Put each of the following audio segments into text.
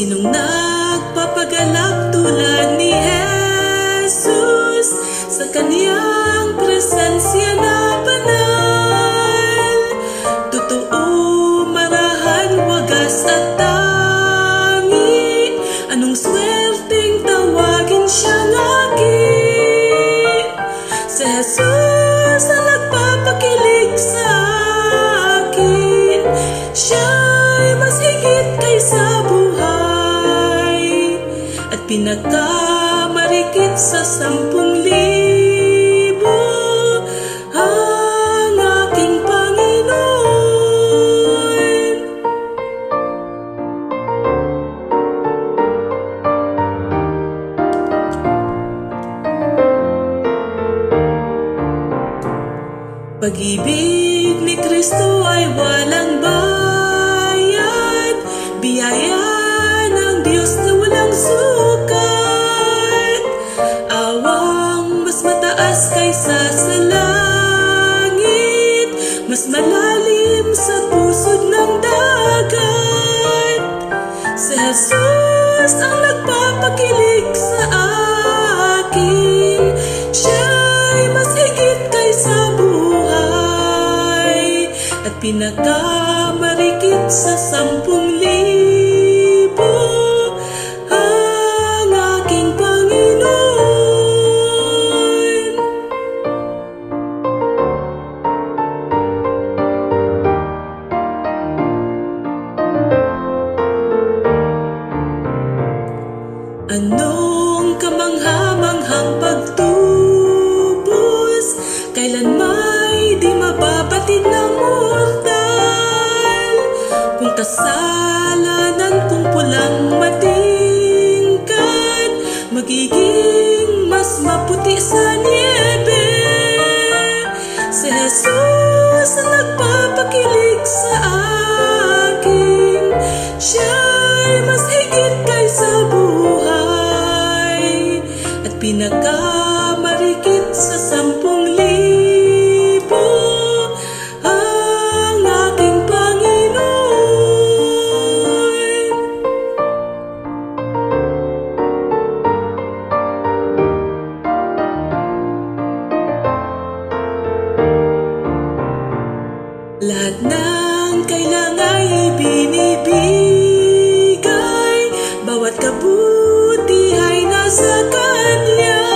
Sinong nagpapagalak tulad ni Jesus sa kaniyang presensya na banal? Totoo, marahan, wagas at tangi. Anong swerteng tawagin siyang akin? Si Jesus ang nagpapakilig sa akin. Siya'y mas higit kaysa buhay at pinakamarikit sa 10,000 ang aking Panginoon. Pag-ibig ni Kristo ay walang bayad, biyaya ng Diyos na walang sukat. Awang mas mataas kaysa sa langit, mas malalim sa pusod ng dagat. Si Jesus ang nagpapakilig sa akin. Siya'y mas higit kaysa buhay at pinakamarikit sa 10,000 ang aking Panginoon. Anong kamangha-manghang pagtubos, kailan may di mababatid ng mortal? Kung kasalanan kong pulang matingkad, magiging mas maputi sa niebe. Si Jesus ang nagpapakilig sa akin. Siya'y mas higit kaysa buhay at pinakamarikit sa 10,000 ang aking Panginoon. Lahat ng kailangan ibinibigay, bawat kabutihay nasa Kanya.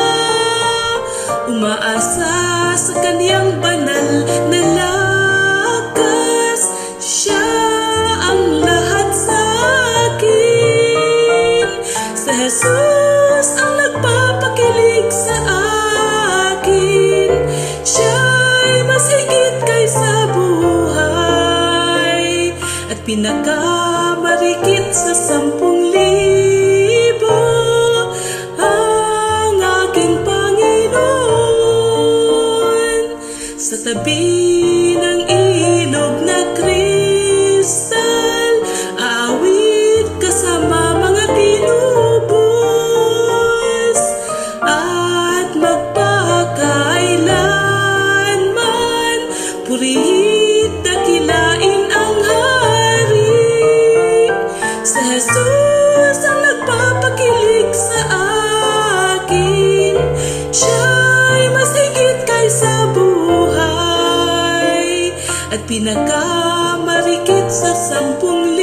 Umaasa sa Kaniyang banal na lakas, Siya ang lahat sa akin. Si Jesus ang nagpapakilig sa akin. Siya'y mas higit kaysa buhay at pinakamarikit sa 10,000 ang aking Panginoon. Sa tabi ng ilog na kristal, aawit kasama mga tinubos at magpakailanman, puri't dakilain ang Hari. Si Jesus ang nagpapakilig sa akin. Siya'y mas higit kaysa buhay at pinakamarikit sa 10,000